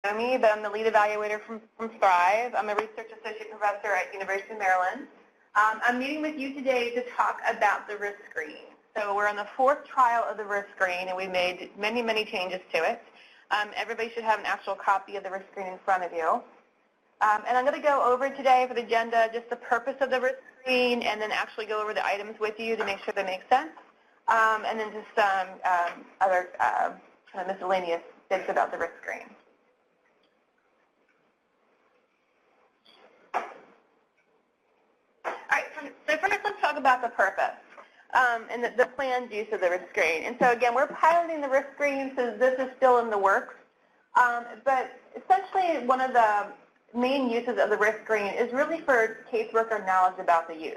know me, but I'm the lead evaluator from Thrive. I'm a research associate professor at University of Maryland. I'm meeting with you today to talk about the risk screen. So we're on the 4th trial of the risk screen, and we made many, many changes to it. Everybody should have an actual copy of the risk screen in front of you. And I'm going to go over today for the agenda just the purpose of the risk screen and then actually go over the items with you to make sure they make sense. And then just some other kind of miscellaneous bits about the risk screen. All right, so first let's talk about the purpose and the planned use of the risk screen. And so again, we're piloting the risk screen, so this is still in the works. But essentially one of the main uses of the risk screen is really for caseworker knowledge about the use.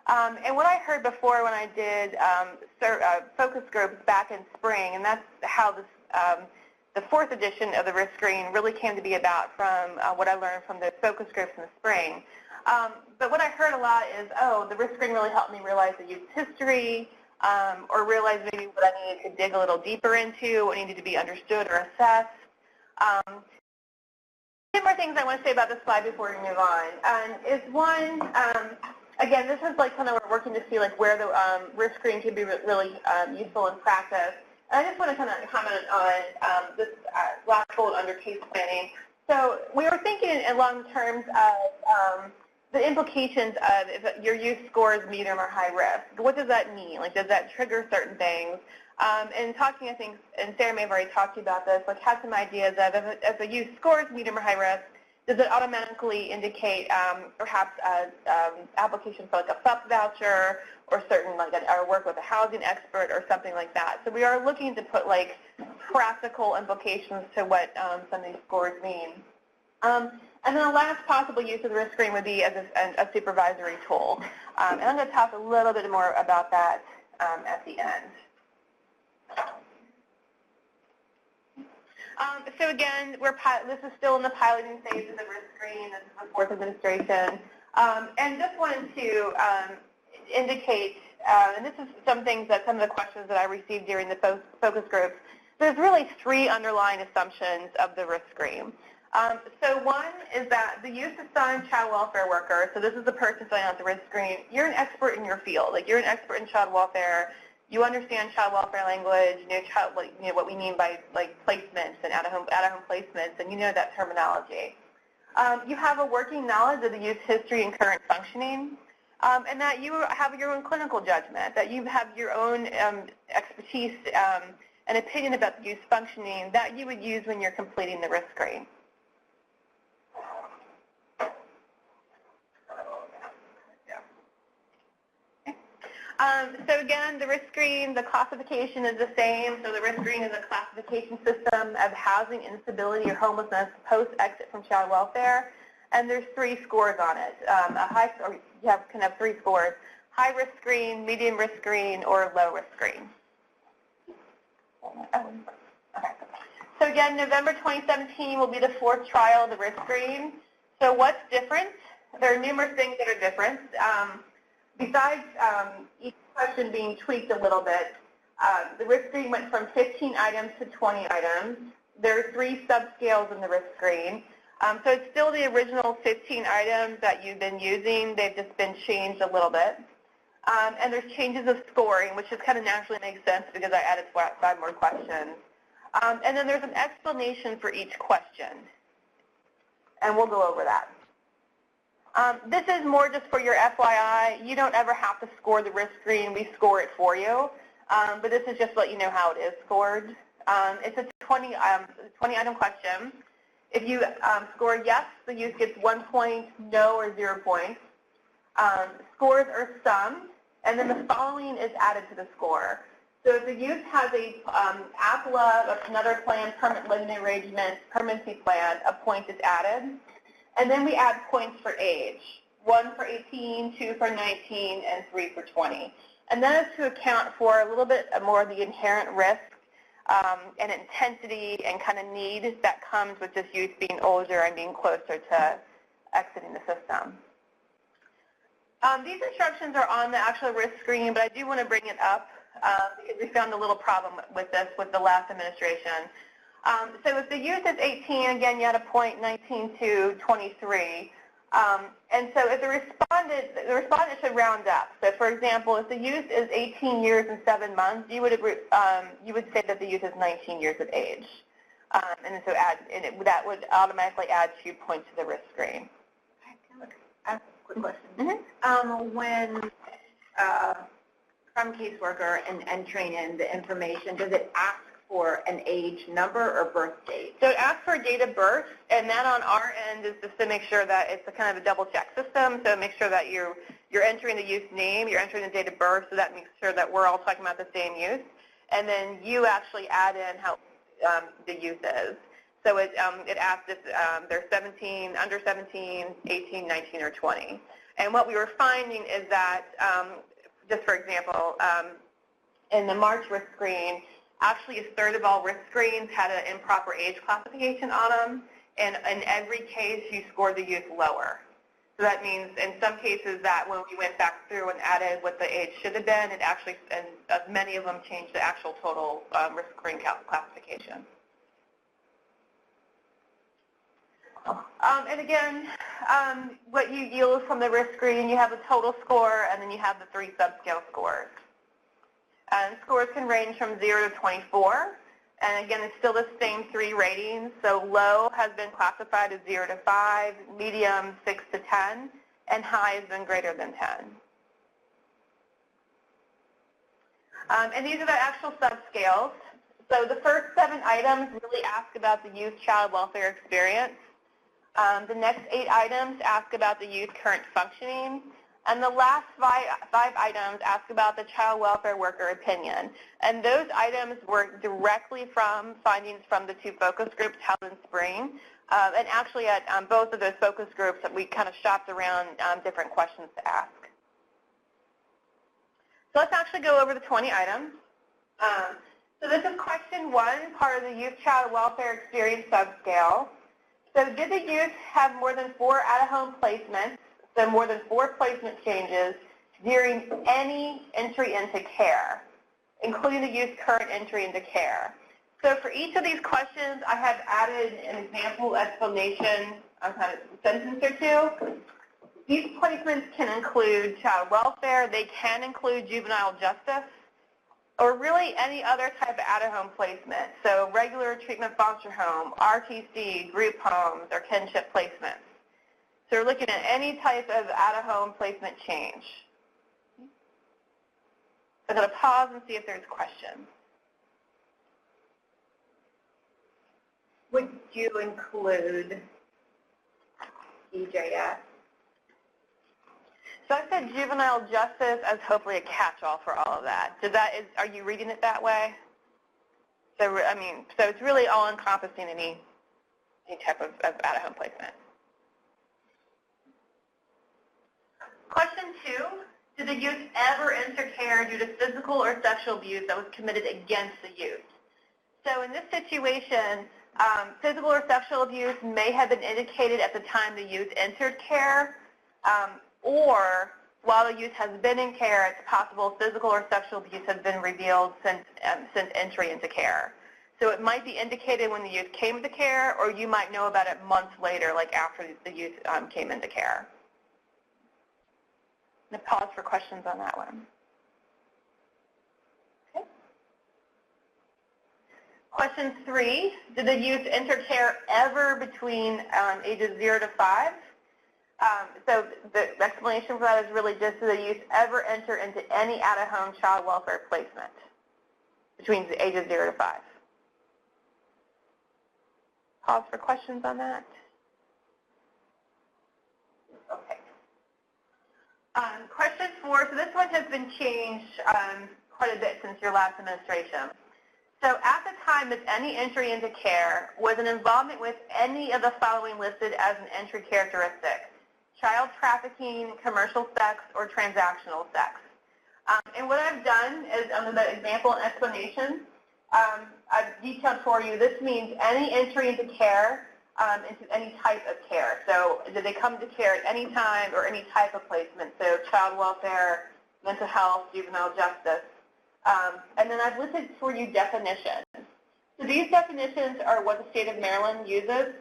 And what I heard before when I did focus groups back in spring, and that's how this, the 4th edition of the risk screen really came to be about from what I learned from the focus groups in the spring. But what I heard a lot is, oh, the risk screen really helped me realize the use history, or realize maybe what I needed to dig a little deeper into, what needed to be understood or assessed. Two more things I want to say about this slide before we move on. Is one, again, this is like kind of we're working to see like where the risk screen can be really useful in practice. And I just want to kind of comment on this last bullet under case planning. So we were thinking along terms of the implications of if your use scores medium or high risk. What does that mean? Like, does that trigger certain things? And talking, I think, and Sarah may have already talked to you about this, like had some ideas of if a use scores medium or high risk, does it automatically indicate perhaps application for like a FUP voucher or certain like or work with a housing expert or something like that. So we are looking to put like practical implications to what some of these scores mean. And then the last possible use of the risk screen would be as a supervisory tool. And I'm going to talk a little bit more about that at the end. So again, this is still in the piloting phase of the risk screen. This is the 4th administration. And just wanted to indicate, and this is some of the questions that I received during the focus groups. There's really 3 underlying assumptions of the risk screen. So one is that the use assigned child welfare worker, so this is the person filling out the risk screen, you're an expert in your field. Like you're an expert in child welfare. You understand child welfare language, you know what we mean by like placements and out-of-home placements, and you know that terminology. You have a working knowledge of the use history and current functioning, and that you have your own clinical judgment, that you have your own expertise and opinion about the use functioning that you would use when you're completing the risk screen. So again, the risk screen, the classification is the same. So the risk screen is a classification system of housing instability or homelessness post-exit from child welfare. And there's 3 scores on it. You can have 3 scores: high risk screen, medium risk screen, or low risk screen. Okay. So again, November 2017 will be the 4th trial of the risk screen. So what's different? There are numerous things that are different. Besides each question being tweaked a little bit, the risk screen went from 15 items to 20 items. There are 3 subscales in the risk screen. So it's still the original 15 items that you've been using. They've just been changed a little bit. And there's changes of scoring, which just kind of naturally makes sense because I added 5 more questions. And then there's an explanation for each question. And we'll go over that. This is more just for your FYI. You don't ever have to score the risk screen. We score it for you. But this is just to let you know how it is scored. It's a 20-item question. If you score yes, the use gets 1 point, no, or 0 points. Scores are summed, and then the following is added to the score. So if the use has a APLA, another plan, permanent living arrangement, permanency plan, a point is added. And then we add points for age, 1 for 18, 2 for 19, and 3 for 20. And that is to account for a little bit more of the inherent risk and intensity and kind of need that comes with this youth being older and being closer to exiting the system. These instructions are on the actual risk screen, but I do want to bring it up because we found a little problem with this with the last administration. So if the youth is 18, again, you had a point 19 to 23. And so if the respondent should round up. So for example, if the youth is 18 years and 7 months, you would say that the youth is 19 years of age. And so that would automatically add 2 points to the risk screen. Ask a quick question. When crime caseworker and entering in the information, does it ask for an age number or birth date? So it asks for a date of birth, and that on our end is just to make sure that it's a kind of a double check system. So make sure that you're entering the youth's name, you're entering the date of birth, so that makes sure that we're all talking about the same youth. And then you actually add in how the youth is. So it asks if they're 17, under 17, 18, 19, or 20. And what we were finding is that, just for example, in the March risk screen, actually a third of all risk screens had an improper age classification on them, and in every case you scored the youth lower. So that means in some cases that when we went back through and added what the age should have been, it actually, and many of them changed the actual total risk screen classification. And again, what you yield from the risk screen, you have a total score, and then you have the 3 subscale scores. And scores can range from 0 to 24. And again, it's still the same 3 ratings. So low has been classified as 0 to 5, medium 6 to 10, and high has been greater than 10. And these are the actual subscales. So the first 7 items really ask about the youth child welfare experience. The next 8 items ask about the youth current functioning. And the last 5 items ask about the child welfare worker opinion. And those items were directly from findings from the 2 focus groups held in spring. And actually at both of those focus groups, we kind of shopped around different questions to ask. So let's actually go over the 20 items. So this is question 1, part of the youth child welfare experience subscale. So did the youth have more than 4 out-of-home placements? So more than 4 placement changes during any entry into care, including the youth's current entry into care. So for each of these questions, I have added an example explanation, kind of sentence or 2. These placements can include child welfare, they can include juvenile justice, or really any other type of out-of-home placement. So regular treatment foster home, RTC, group homes, or kinship placements. So we're looking at any type of out-of-home placement change. I'm going to pause and see if there's questions. Would you include EJS? So I said juvenile justice as hopefully a catch-all for all of that. Are you reading it that way? So I mean, so it's really all-encompassing any type of out-of-home placement. Question 2, did the youth ever enter care due to physical or sexual abuse that was committed against the youth? So in this situation, physical or sexual abuse may have been indicated at the time the youth entered care, or while the youth has been in care, it's possible physical or sexual abuse has been revealed since entry into care. So it might be indicated when the youth came into care, or you might know about it months later, like after the youth came into care. I'm going to pause for questions on that one. Okay. Question 3, did the youth enter care ever between ages 0 to 5? So the explanation for that is really just, did the youth ever enter into any out-of-home child welfare placement between the ages 0 to 5? Pause for questions on that. Okay. Question 4, so this one has been changed quite a bit since your last administration. So at the time of any entry into care, was an involvement with any of the following listed as an entry characteristic: child trafficking, commercial sex, or transactional sex? And what I've done is, under the example and explanation, I've detailed for you, this means any entry into care, into any type of care. So did they come to care at any time or any type of placement? So child welfare, mental health, juvenile justice. And then I've listed for you definitions. So these definitions are what the state of Maryland uses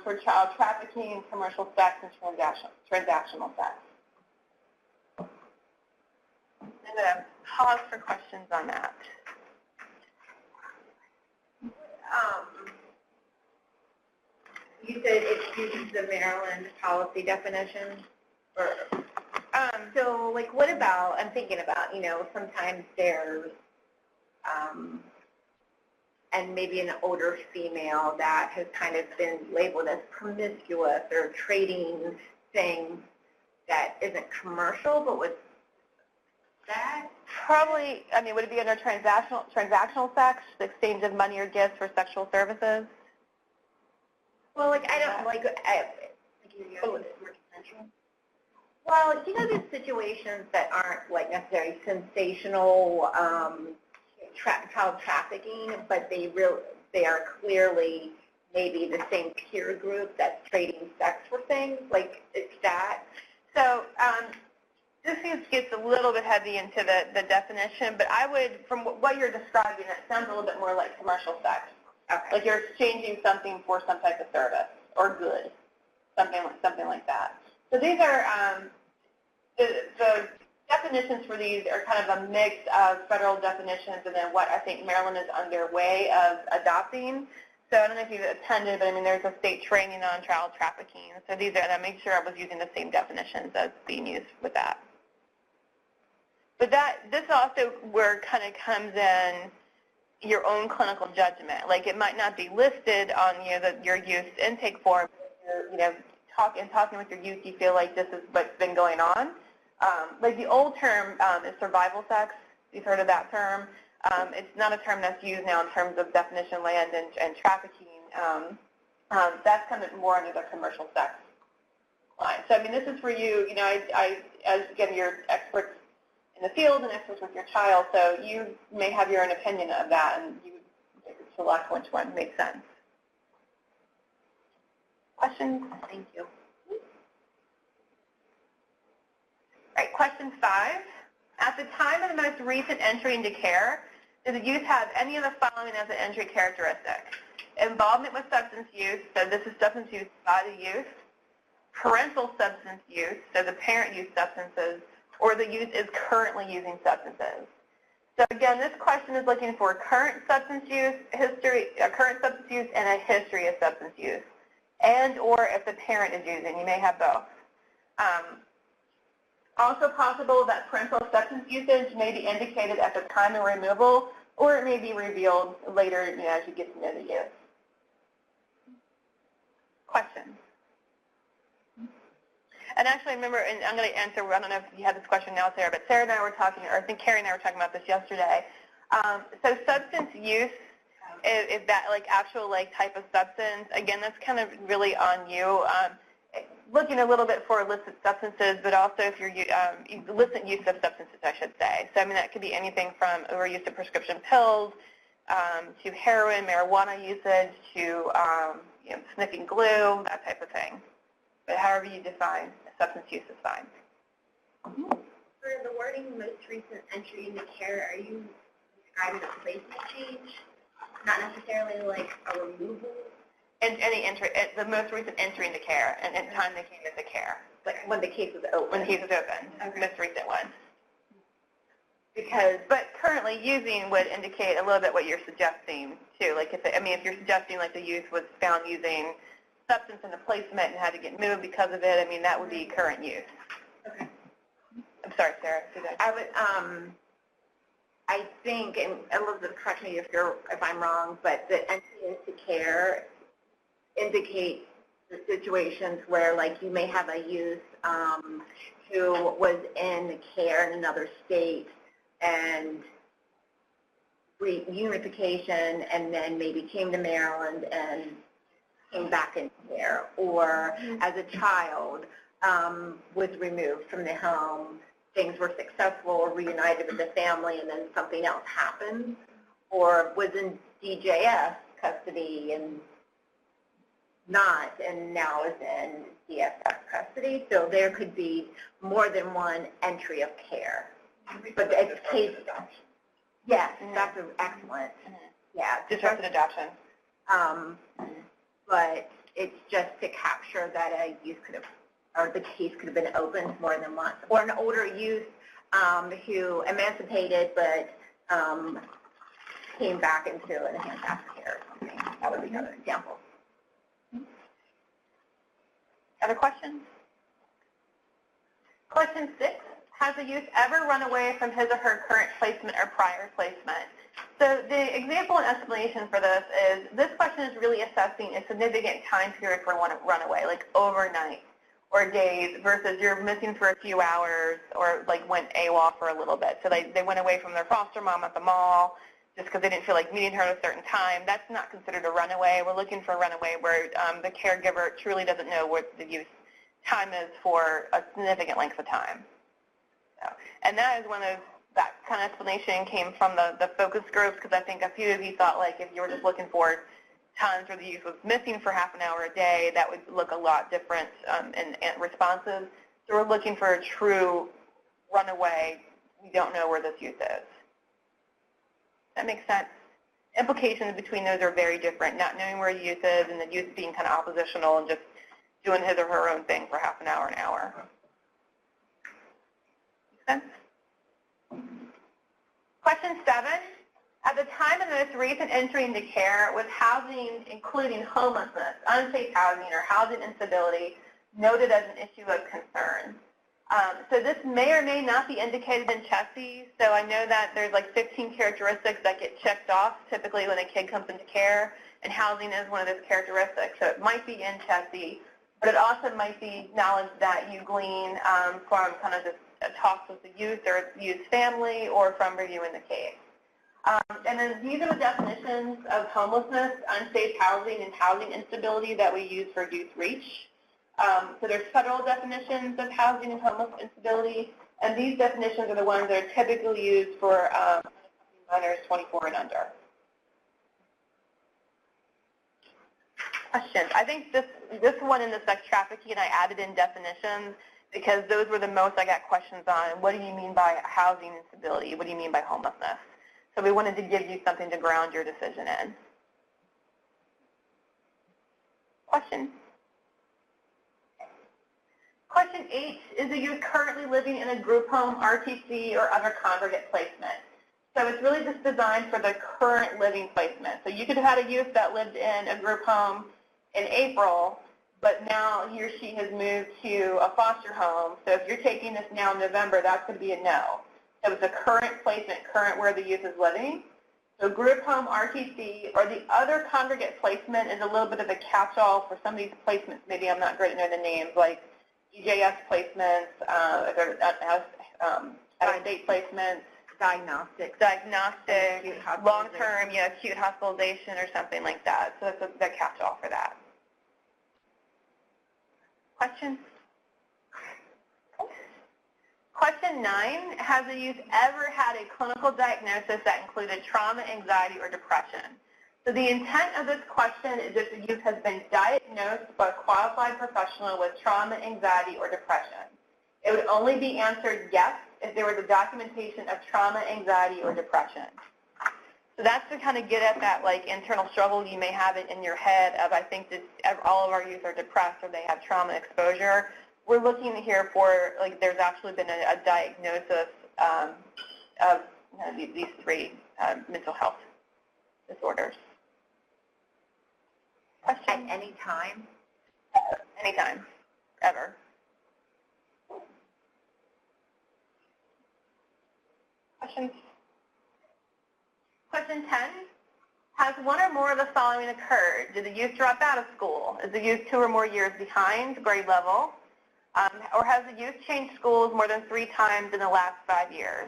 for child trafficking, commercial sex, and transactional sex. I'm going to pause for questions on that. You said it uses the Maryland policy definition? Or, so, like, what about, I'm thinking about, you know, sometimes there's, and maybe an older female that has kind of been labeled as promiscuous or trading things that isn't commercial, but with that? Probably, I mean, would it be under transactional sex, the exchange of money or gifts for sexual services? Well, like, I don't, like well, you know, there's situations that aren't, like, necessarily sensational child trafficking, but they are clearly maybe the same peer group that's trading sex for things, like, it's that. So this gets a little bit heavy into the definition, but I would, from what you're describing, it sounds a little bit more like commercial sex. Okay. Like you're exchanging something for some type of service or good, something like that. So these are the definitions for these are kind of a mix of federal definitions and then what I think Maryland is underway of adopting. So I don't know if you've attended, but I mean there's a state training on child trafficking. So these are, and I made sure I was using the same definitions as being used with that. But this also where it kind of comes in your own clinical judgment. Like it might not be listed on your youth intake form. Talking with your youth, you feel like this is what's been going on. Like the old term is survival sex. You've heard of that term. It's not a term that's used now in terms of definition land and trafficking. That's kind of more under the commercial sex line. So I mean, this is for you. You know, as again, you're experts in the field and experts with your child, so you may have your own opinion of that, and you select which one makes sense. Questions? Thank you. All right, question 5. At the time of the most recent entry into care, does the youth have any of the following as an entry characteristic? Involvement with substance use, so this is substance use by the youth. Parental substance use, so the parent used substances, or the youth is currently using substances. So again, this question is looking for current substance use history, current substance use, and a history of substance use, and or if the parent is using. You may have both. Also possible that parental substance usage may be indicated at the time of removal, or it may be revealed later, as you get to know the youth. Questions? And actually, I remember, and I'm going to answer, I don't know if you had this question now, Sarah, but Sarah and I were talking, or I think Carrie and I were talking about this yesterday. So substance use, is that like actual type of substance? Again, that's kind of really on you. Looking a little bit for illicit substances, but also if you're illicit use of substances, I should say. So I mean, that could be anything from overuse of prescription pills to heroin, marijuana usage, to sniffing glue, that type of thing. But however you define substance use is fine. For the wording, most recent entry into care, are you describing a placement change? Not necessarily like a removal? And any entry, the most recent entry into care, and at the time they came into care. Like when the case was open? When the case was open, okay. Most recent one. But currently using would indicate a little bit what you're suggesting too. Like if you're suggesting like the youth was found using substance in the placement and had to get moved because of it, I mean that would be current use. Okay. I'm sorry, Sarah. I would. I think, and Elizabeth, correct me if I'm wrong, but the entry into care indicates the situations where, like, you may have a youth who was in care in another state and reunification, and then maybe came to Maryland and came back in care, or as a child was removed from the home, things were successful or reunited with the family, and then something else happened, or was in DJS custody and not, and now is in DSS custody. So there could be more than one entry of care. But it's case, yes, that's excellent. Yeah, disrupted adoption. But it's just to capture that a youth could have, or the case could have been opened more than once, or an older youth who emancipated but came back into an enhanced aftercare or something. That would be another example. Other questions? Question 6, has a youth ever run away from his or her current placement or prior placement? So the example and explanation for this is, this question is really assessing a significant time period for one runaway, like overnight or days, versus you're missing for a few hours or like went AWOL for a little bit. So they went away from their foster mom at the mall just because they didn't feel like meeting her at a certain time. That's not considered a runaway. We're looking for a runaway where the caregiver truly doesn't know what the youth's time is for a significant length of time. So, and that is one of those, that kind of explanation came from the focus groups, because I think a few of you thought, like, if you were just looking for times where the youth was missing for half an hour a day, that would look a lot different in responses. So we're looking for a true runaway. We don't know where this youth is. That makes sense. Implications between those are very different, not knowing where the youth is and the youth being kind of oppositional and just doing his or her own thing for half an hour, Make sense? Question 7. At the time of the most recent entry into care, was housing, including homelessness, unsafe housing, or housing instability, noted as an issue of concern? So this may or may not be indicated in CHESI. So I know that there's like 15 characteristics that get checked off typically when a kid comes into care, and housing is one of those characteristics. So it might be in CHESI, but it also might be knowledge that you glean from kind of just talks with the youth or the youth's family or from reviewing the case. And then these are the definitions of homelessness, unsafe housing, and housing instability that we use for Youth Reach. So there's federal definitions of housing and homeless instability, and these definitions are the ones that are typically used for minors 24 and under. Questions? I think this one in the sex trafficking, I added in definitions because those were the most I got questions on. What do you mean by housing instability? What do you mean by homelessness? So we wanted to give you something to ground your decision in. Question? Question 8, is the youth currently living in a group home, RTC, or other congregate placement? So it's really just designed for the current living placement. So you could have had a youth that lived in a group home in April, but now he or she has moved to a foster home. So if you're taking this now in November, that's going to be a no. So it's a current placement, current where the youth is living. So group home, RTC, or the other congregate placement is a little bit of a catch-all for some of these placements. Maybe I'm not great at knowing the names, like EJS placements, out-of-state placements, Diagnostic, long-term, acute hospitalization or something like that. So that's the catch-all for that. Questions? Question 9, has the youth ever had a clinical diagnosis that included trauma, anxiety, or depression? So the intent of this question is if the youth has been diagnosed by a qualified professional with trauma, anxiety, or depression. It would only be answered yes if there was a documentation of trauma, anxiety, or depression. So that's to kind of get at that like internal struggle you may have it in your head of, I think that all of our youth are depressed or they have trauma exposure. We're looking here for, like, there's actually been a diagnosis of these 3 mental health disorders. Question? At any time? Anytime, ever. Questions? Question 10, has one or more of the following occurred? Did the youth drop out of school? Is the youth 2 or more years behind grade level? Or has the youth changed schools more than 3 times in the last 5 years?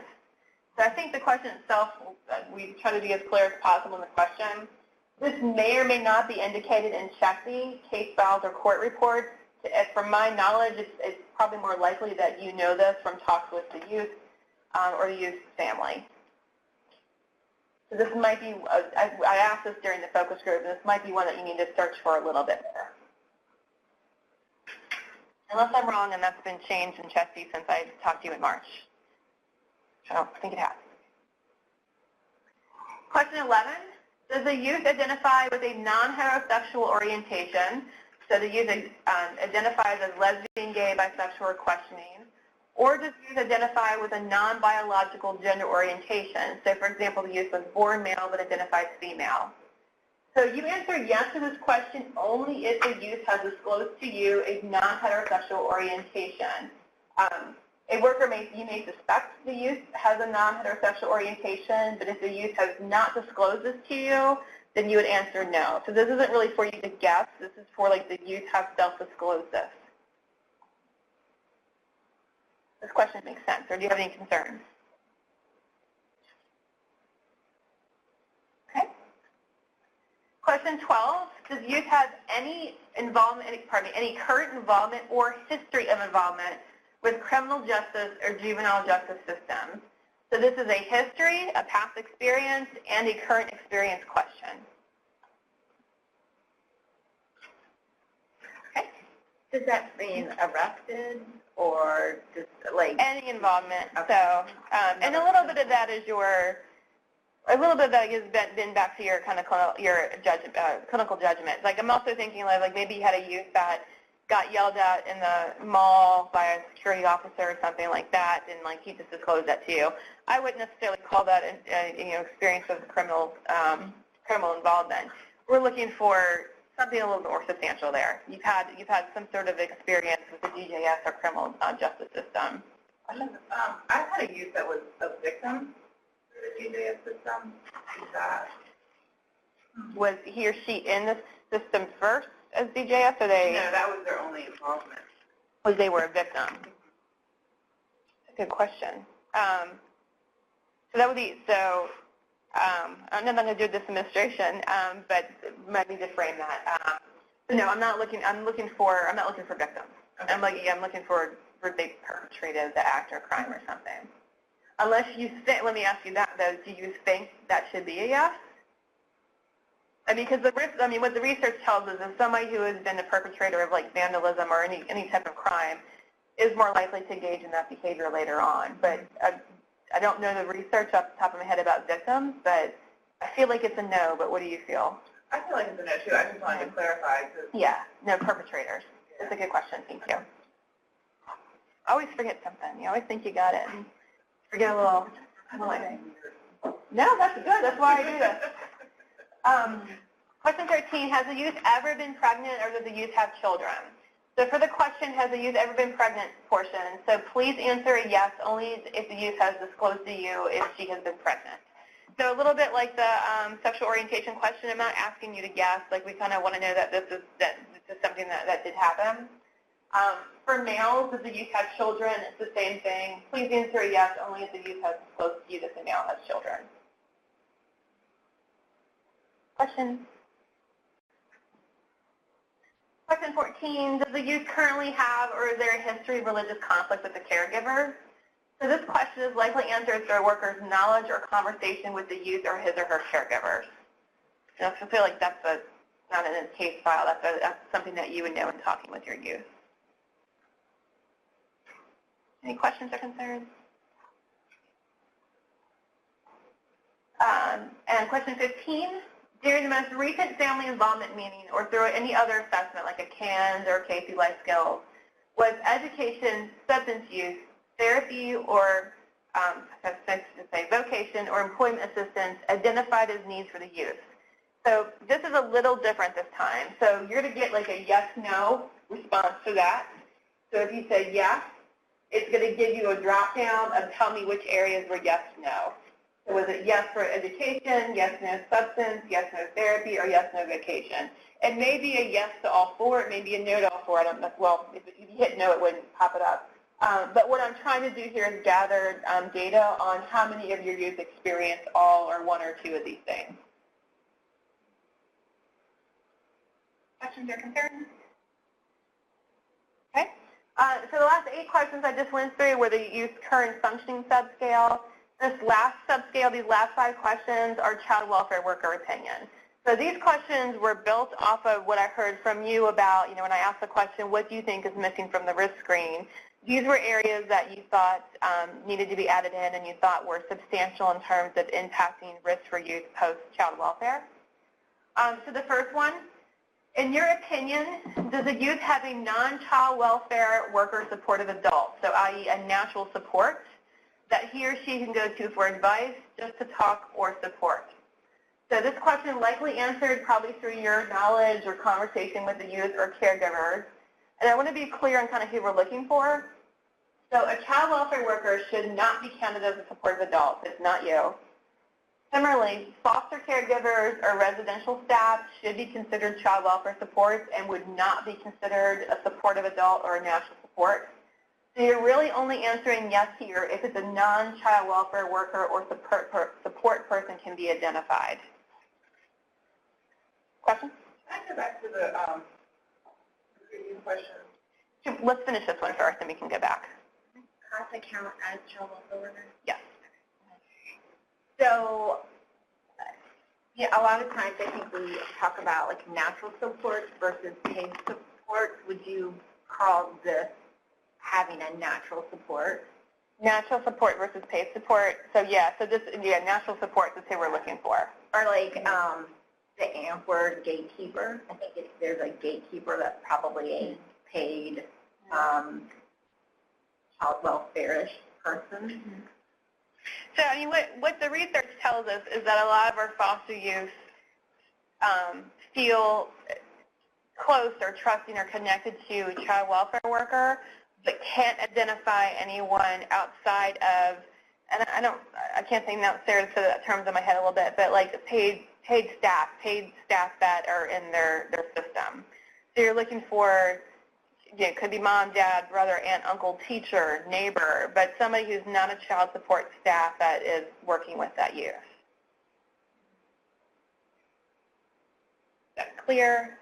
So I think the question itself, we try to be as clear as possible in the question. This may or may not be indicated in CHESI, case files, or court reports. From my knowledge, it's probably more likely that you know this from talks with the youth or the youth's family. So this might be, I asked this during the focus group, and this might be one that you need to search for a little bit more. Unless I'm wrong and that's been changed in CHESI since I talked to you in March. I don't think it has. Question 11, Does the youth identify with a non-heterosexual orientation? So the youth identifies as lesbian, gay, bisexual, or questioning. Or does the youth identify with a non-biological gender orientation? So for example, the youth was born male but identifies female. So you answer yes to this question only if the youth has disclosed to you a non-heterosexual orientation. A worker you may suspect the youth has a non-heterosexual orientation, but if the youth has not disclosed this to you, then you would answer no. So this isn't really for you to guess. This is for like the youth have self-disclosed this. This question makes sense, or do you have any concerns? Okay. Question 12, does youth have any involvement, any current involvement or history of involvement with criminal justice or juvenile justice systems? So this is a history, a past experience, and a current experience question. Okay. Does that mean arrested or just like? Any involvement. Okay. So, and a little bit of that is a little bit of that has been back to your kind of clinical judgment. Like I'm also thinking like maybe you had a youth that got yelled at in the mall by a security officer or something like that, and like he just disclosed that to you. I wouldn't necessarily call that experience of criminal involvement. We're looking for something a little bit more substantial there. You've had some sort of experience with the DJS or criminal justice system. I've had a youth that was a victim through the DJS system. Was he or she in the system first as DJS, or they? No, that was their only involvement. Was they were a victim? That's a good question. So that would be I'm not going to do this administration, but maybe to frame that. No, I'm not looking for victims. Okay. I'm looking for they perpetrated the act or crime or something. Unless you think, let me ask you that though, do you think that should be a yes? Because what the research tells us is somebody who has been the perpetrator of like vandalism or any type of crime is more likely to engage in that behavior later on. But I don't know the research off the top of my head about victims, but I feel like it's a no. But what do you feel? I feel like it's a no too. I just wanted to clarify. Yeah, no perpetrators. That's a good question. Thank you. I always forget something. You always think you got it. And forget a little. No, that's good. That's why I do this. Question 13, has the youth ever been pregnant or does the youth have children? So for the question, has the youth ever been pregnant portion, so please answer a yes only if the youth has disclosed to you if she has been pregnant. So a little bit like the sexual orientation question, I'm not asking you to guess, like we kind of want to know that this is something that did happen. For males, does the youth have children? It's the same thing. Please answer a yes only if the youth has disclosed to you that the male has children. Question? Question 14, does the youth currently have or is there a history of religious conflict with the caregiver? So this question is likely answered through a worker's knowledge or conversation with the youth or his or her caregivers. And I feel like that's not in a case file, that's something that you would know in talking with your youth. Any questions or concerns? And question 15, during the most recent family involvement meeting or through any other assessment like a CANS or KC Life Skills, was education, substance use, therapy, or vocation or employment assistance identified as needs for the youth? So this is a little different this time. So you're going to get like a yes-no response to that. So if you say yes, it's going to give you a drop-down of tell me which areas were yes-no. So was it yes for education, yes-no substance, yes-no therapy, or yes-no vacation? It may be a yes to all four. It may be a no to all four. I don't know. Well, if you hit no, it wouldn't pop it up. But what I'm trying to do here is gather data on how many of your youth experience all or one or two of these things. Questions or concerns? Okay. So the last 8 questions I just went through were the youth current functioning subscale. This last subscale, these last 5 questions are child welfare worker opinion. So these questions were built off of what I heard from you about, when I asked the question, what do you think is missing from the risk screen? These were areas that you thought needed to be added in and you thought were substantial in terms of impacting risk for youth post-child welfare. So the first one, in your opinion, does a youth have a non-child welfare worker supportive adult, so i.e. a natural support, that he or she can go to for advice, just to talk, or support? So this question likely answered probably through your knowledge or conversation with the youth or caregivers. And I want to be clear on kind of who we're looking for. So a child welfare worker should not be counted as a supportive adult. It's not you. Similarly, foster caregivers or residential staff should be considered child welfare supports and would not be considered a supportive adult or a natural support. So you're really only answering yes here if it's a non-child welfare worker or support person can be identified. Question? Can I go back to the previous question? Let's finish this one first, and we can go back. CASA count as child welfare workers? Yes. So, yeah, a lot of times I think we talk about like natural support versus paid support. Would you call this having a natural support? Natural support versus paid support. So yeah, natural support is who we're looking for. Or like the AMP word gatekeeper. I think there's a gatekeeper that's probably a paid child welfare-ish person. So I mean, what the research tells us is that a lot of our foster youth feel close or trusting or connected to a child welfare worker, but can't identify anyone outside of, and I can't think now, Sarah said that terms in my head a little bit, but like paid staff that are in their system. So you're looking for, it could be mom, dad, brother, aunt, uncle, teacher, neighbor, but somebody who's not a child support staff that is working with that youth. Is that clear?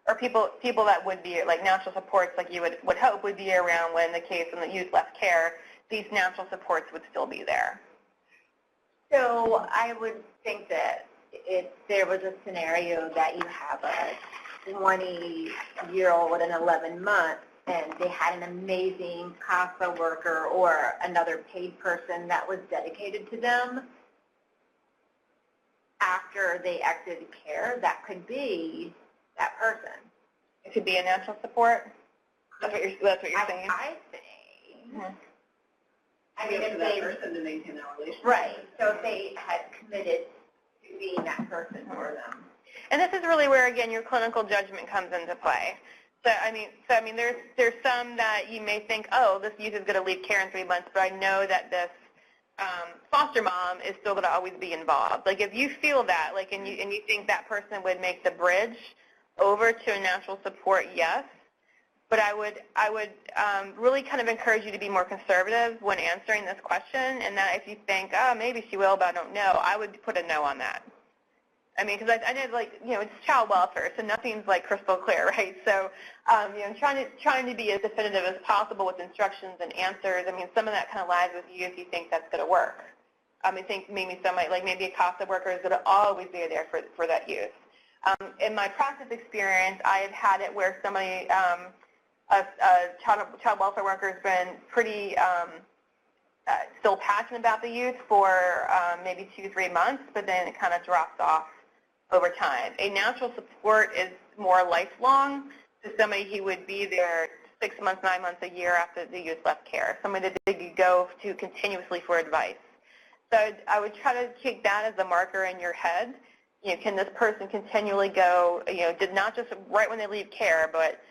Or people that would be like natural supports, like you would hope would be around when the case when the youth left care. These natural supports would still be there. So I would think that if there was a scenario that you have a 20-year-old and 11 months and they had an amazing CASA worker or another paid person that was dedicated to them after they exited care, that could be that person. It could be a natural support. That's what you're saying. I think. Mm-hmm. I mean, if that they person to maintain that relationship. right. So if they had committed to being that person for them. And this is really where again your clinical judgment comes into play. So I mean, there's some that you may think, oh, this youth is going to leave care in 3 months, but I know that this foster mom is still going to always be involved. Like if you feel that, like, and you think that person would make the bridge over to a natural support, yes. But I would really kind of encourage you to be more conservative when answering this question, and that if you think, oh, maybe she will, but I don't know, I would put a no on that. I mean, because I know, like, it's child welfare, so nothing's like crystal clear, right? So, trying to be as definitive as possible with instructions and answers. I mean, some of that kind of lies with you if you think that's going to work. I think maybe somebody, like maybe a CASA worker is going to always be there for that youth. In my practice experience, I have had it where somebody, a child welfare worker has been pretty still passionate about the youth for maybe 2-3 months, but then it kind of drops off over time. A natural support is more lifelong, so somebody who would be there 6 months, 9 months, a year after the youth left care, somebody that they could go to continuously for advice. So I would try to take that as a marker in your head. Can this person continually go, did not just right when they leave care, but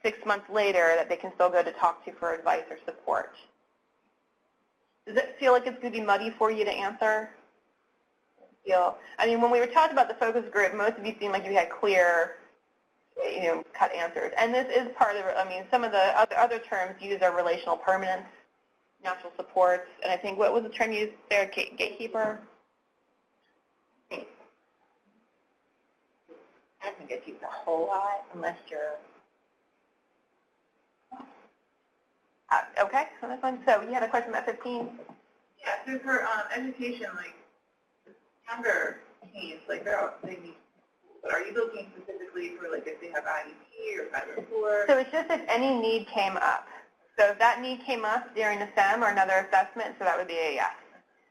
6 months later that they can still go to talk to for advice or support. Does it feel like it's going to be muddy for you to answer? I mean, when we were talking about the focus group, most of you seemed like you had clear, cut answers. And this is part of, some of the other terms used are relational permanence, natural supports, and I think, what was the term used there, gatekeeper? I think it's used a whole lot unless you're... Okay, so that's fine. So you had a question about 15? Yeah, so for education, like younger teens, like they need, but are you looking specifically for like if they have IEP or 504? So it's just if any need came up. So if that need came up during the SEM or another assessment, so that would be a yes.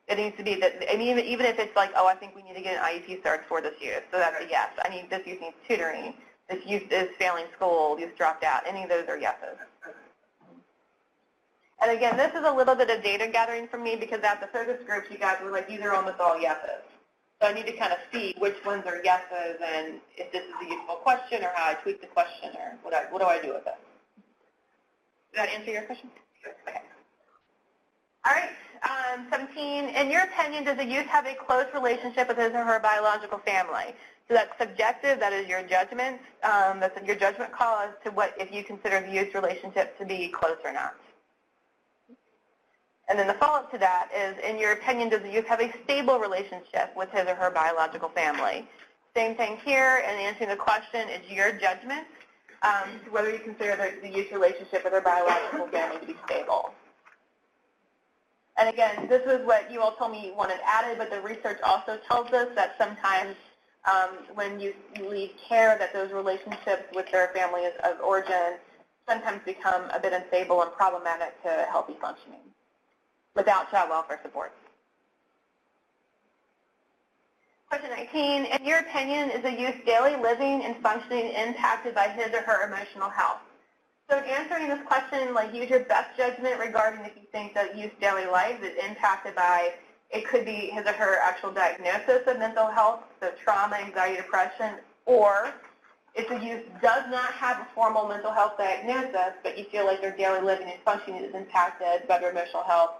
It needs to be that, I mean, even if it's like, oh, I think we need to get an IEP search for this youth, so that's a yes. I mean, this youth needs tutoring. This youth is failing school. Youth dropped out. Any of those are yeses. And again, this is a little bit of data gathering for me because at the focus groups, you guys were like, these are almost all yeses. So I need to kind of see which ones are yeses and if this is a useful question or how I tweak the question or what do I do with it. Did that answer your question? Okay. All right, 17. In your opinion, does the youth have a close relationship with his or her biological family? So that's subjective. That is your judgment. That's your judgment call as to what if you consider the youth relationship to be close or not. And then the follow-up to that is, in your opinion, does the youth have a stable relationship with his or her biological family? Same thing here, and answering the question is your judgment whether you consider the youth relationship with their biological family to be stable. And again, this was what you all told me you wanted added, but the research also tells us that sometimes when you leave care, that those relationships with their family of origin sometimes become a bit unstable and problematic to healthy functioning without child welfare support. Question 19, in your opinion, is the youth's daily living and functioning impacted by his or her emotional health? So in answering this question, like, use your best judgment regarding if you think that youth's daily life is impacted by, it could be his or her actual diagnosis of mental health, so trauma, anxiety, depression, or if the youth does not have a formal mental health diagnosis, but you feel like their daily living and functioning is impacted by their emotional health,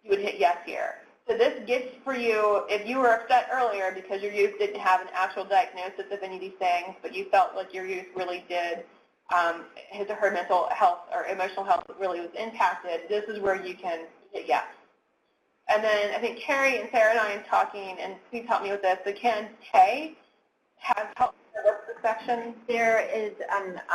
you would hit yes here. So this gets for you, if you were upset earlier because your youth didn't have an actual diagnosis of any of these things, but you felt like your youth really did, his or her mental health or emotional health really was impacted, this is where you can hit yes. And then I think Carrie and Sarah and I are talking, and please help me with this, the Ken K has helped with the section. There is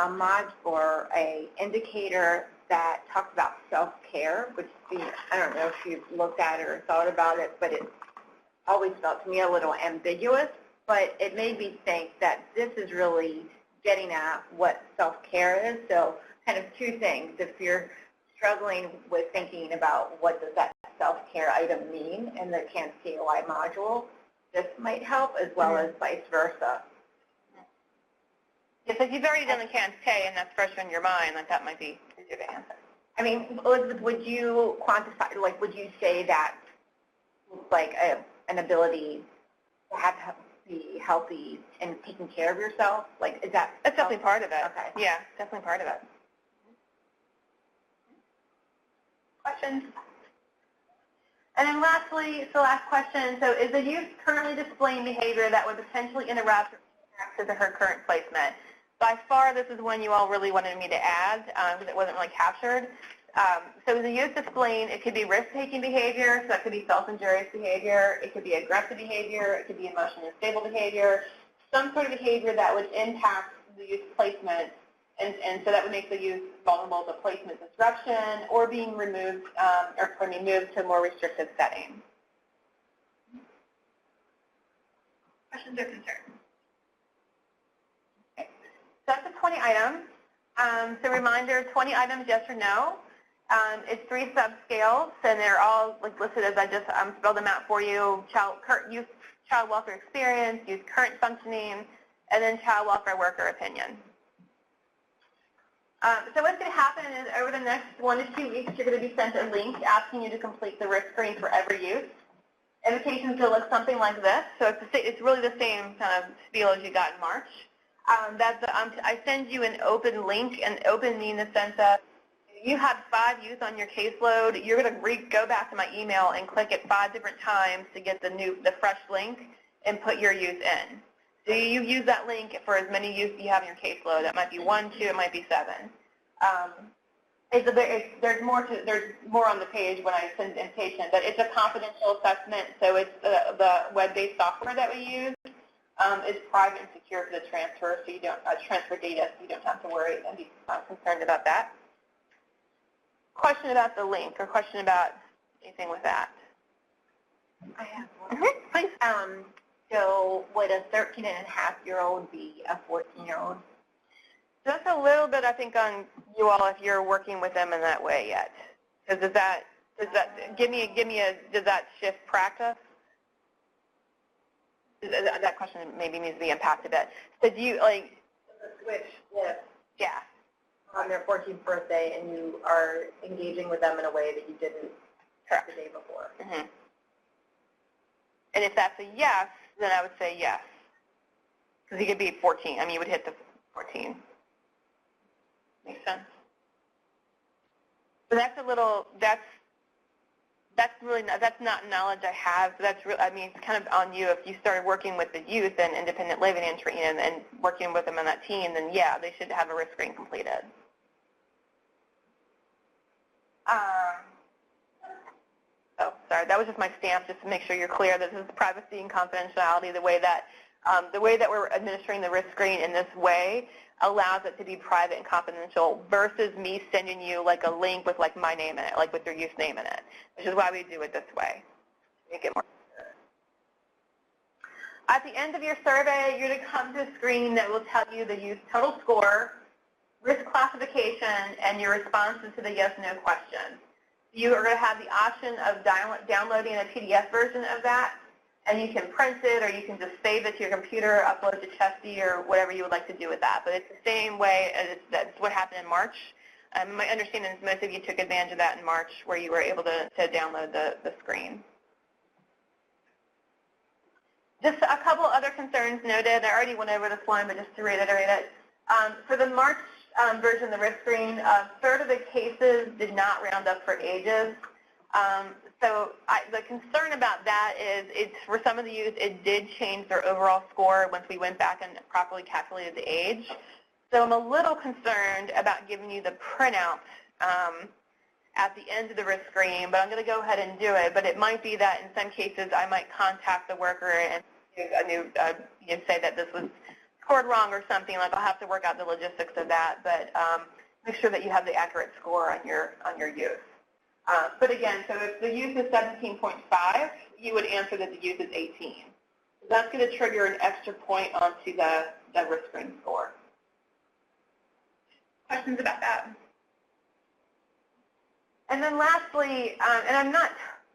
a mod for a indicator that talks about self-care, which I don't know if you've looked at it or thought about it, but it always felt to me a little ambiguous, but it made me think that this is really getting at what self-care is. So kind of two things. If you're struggling with thinking about what does that self-care item mean in the CANS-KOI module, this might help, as well as vice versa. Yes, if you've already done the CANS-K and that's fresh in your mind, like that might be easier to answer. I mean, Elizabeth, would you quantify, like, would you say that, like, an ability to be healthy and taking care of yourself? Like, is that? That's definitely part of it. Okay. Yeah, definitely part of it. Questions? And then lastly, so last question, so is the youth currently displaying behavior that would potentially interrupt his or her current placement? By far, this is one you all really wanted me to add because it wasn't really captured. So the youth displaying, it could be risk-taking behavior, so that could be self-injurious behavior, it could be aggressive behavior, it could be emotionally unstable behavior, some sort of behavior that would impact the youth's placement, and so that would make the youth vulnerable to placement disruption or being removed, moved to a more restrictive setting. Questions or concerns? Okay. So that's the 20 items. So reminder, 20 items, yes or no. It's 3 subscales, and they're all like listed as I just spelled them out for you. Youth child welfare experience, youth current functioning, and then child welfare worker opinion. So what's going to happen is over the next 1 to 2 weeks, you're going to be sent a link asking you to complete the risk screen for every youth. Invitations will look something like this. So it's really the same kind of spiel as you got in March. I send you an open link, and open means in the sense that you have 5 youth on your caseload. You're going to go back to my email and click it 5 different times to get the fresh link and put your youth in. So you use that link for as many youth you have in your caseload. That might be 1, 2, it might be 7. There's more on the page when I send the invitation, but it's a confidential assessment. So it's the web-based software that we use. Is private and secure for the transfer, so you don't transfer data, so you don't have to worry and be concerned about that. Question about the link, or question about anything with that? I have one. Please. So would a 13-and-a-half-year-old be a 14-year-old? That's a little bit, I think, on you all if you're working with them in that way yet. Because does that does that shift practice? That question maybe needs to be unpacked a bit. So do you like switch if yeah on their 14th birthday and you are engaging with them in a way that you didn't correct the day before? Mm-hmm. And if that's a yes, then I would say yes. Because you could be 14. I mean, you would hit the 14. Makes sense. But that's a little, that's really not, that's not knowledge I have. So that's real. I mean, it's kind of on you. If you started working with the youth and independent living and working with them on that team, then yeah, they should have a risk screen completed. Oh, sorry. That was just my stamp, just to make sure you're clear. This is privacy and confidentiality. The way that we're administering the risk screen in this way allows it to be private and confidential versus me sending you like a link with like my name in it, like with your youth name in it, which is why we do it this way. Make it more secure. At the end of your survey, you're going to come to a screen that will tell you the youth total score, risk classification, and your responses to the yes/no questions. You are going to have the option of downloading a PDF version of that, and you can print it or you can just save it to your computer, upload it to Chesty or whatever you would like to do with that. But it's the same way as that's what happened in March. My understanding is most of you took advantage of that in March where you were able to download the screen. Just a couple other concerns noted. I already went over this one, but just to reiterate it. For the March version of the risk screen, a third of the cases did not round up for ages. So the concern about that is for some of the youth, it did change their overall score once we went back and properly calculated the age. So I'm a little concerned about giving you the printout at the end of the risk screen, but I'm going to go ahead and do it. But it might be that in some cases I might contact the worker and do a new, say that this was scored wrong or something. Like I'll have to work out the logistics of that, but make sure that you have the accurate score on your youth. But again, so if the youth is 17.5, you would answer that the youth is 18. So that's going to trigger an extra point onto the risk screen score. Questions about that? And then lastly, and I'm not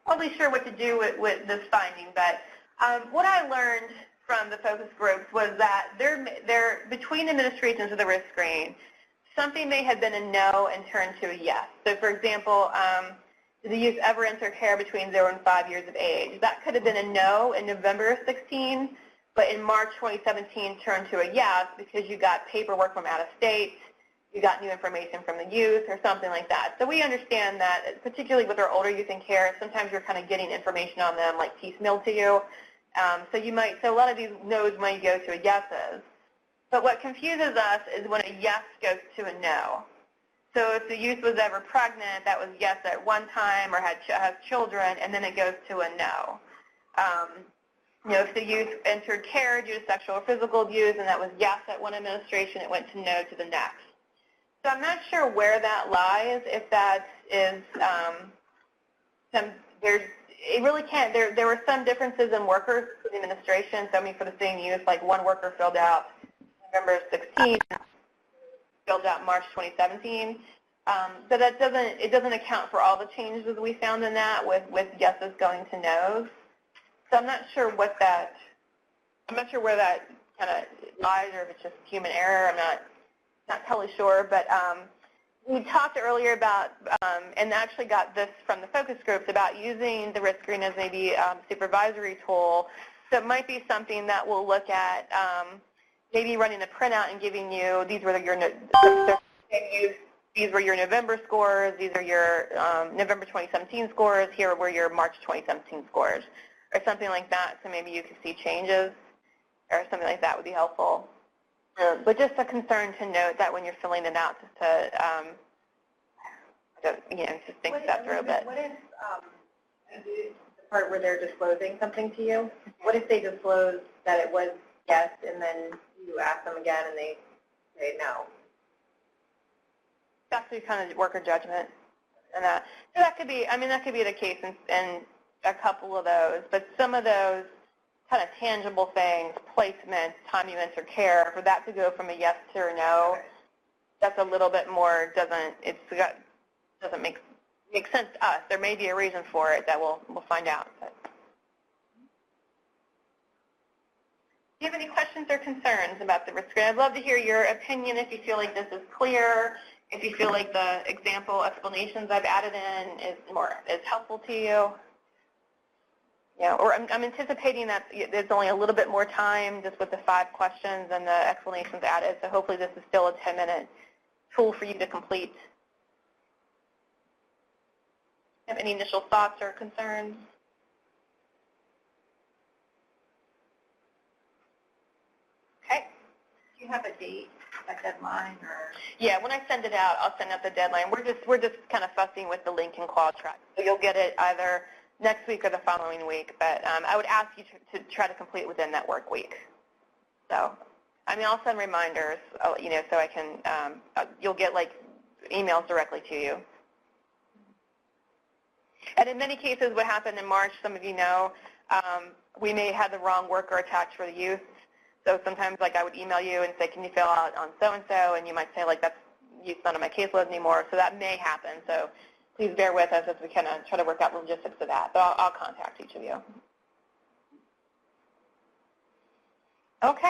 totally sure what to do with this finding, but what I learned from the focus groups was that they're between administrations of the risk screen, something may have been a no and turned to a yes. So for example, did the youth ever enter care between 0 and 5 years of age? That could have been a no in November of 16, but in March 2017 turned to a yes because you got paperwork from out of state, you got new information from the youth or something like that. So we understand that, particularly with our older youth in care, sometimes you're kind of getting information on them like piecemeal to you. So a lot of these no's might go to a yeses. But what confuses us is when a yes goes to a no. So if the youth was ever pregnant, that was yes at one time or has children, and then it goes to a no. If the youth entered care due to sexual or physical abuse, and that was yes at one administration, it went to no to the next. So I'm not sure where that lies, if that is it really can't. There were some differences in workers for the administration. So I mean, for the same youth, like one worker filled out November 16, filled out March 2017. So that doesn't account for all the changes we found in that with yeses going to nos. So I'm not sure where that kind of lies, or if it's just human error. I'm not totally sure, but we talked earlier about, and actually got this from the focus groups, about using the risk screen as maybe a supervisory tool. So it might be something that we'll look at, maybe running a printout and giving you, these were your November scores, these are your November 2017 scores, here were your March 2017 scores, or something like that, so maybe you could see changes, or something like that would be helpful. But just a concern to note that when you're filling it out, just to, just think that through a bit. What if the part where they're disclosing something to you? What if they disclose that it was yes, and then you ask them again and they say no? That's the kind of worker judgment, and so that could be. I mean, that could be the case in a couple of those, but some of those kind of tangible things, placement, time you enter care, for that to go from a yes to a no, that's a little bit more, doesn't make sense to us. There may be a reason for it that we'll find out. But. Do you have any questions or concerns about the risk screen? I'd love to hear your opinion if you feel like this is clear, if you feel like the example explanations I've added in is helpful to you. Yeah, or I'm anticipating that there's only a little bit more time just with the 5 questions and the explanations added, so hopefully this is still a 10-minute tool for you to complete. Have any initial thoughts or concerns? Okay. Do you have a date, a deadline, or? Yeah, when I send it out, I'll send out the deadline. We're just kind of fussing with the link and qual track, so you'll get it either next week or the following week. But I would ask you to try to complete within that work week. So, I mean, I'll send reminders, so I can. You'll get like emails directly to you. And in many cases, what happened in March, some of you know, we may have the wrong worker attached for the youth. So sometimes, like, I would email you and say, can you fill out on so-and-so? And you might say, like, that's youth's not on my caseload anymore. So that may happen. So please bear with us as we kind of try to work out the logistics of that. But I'll contact each of you. Okay.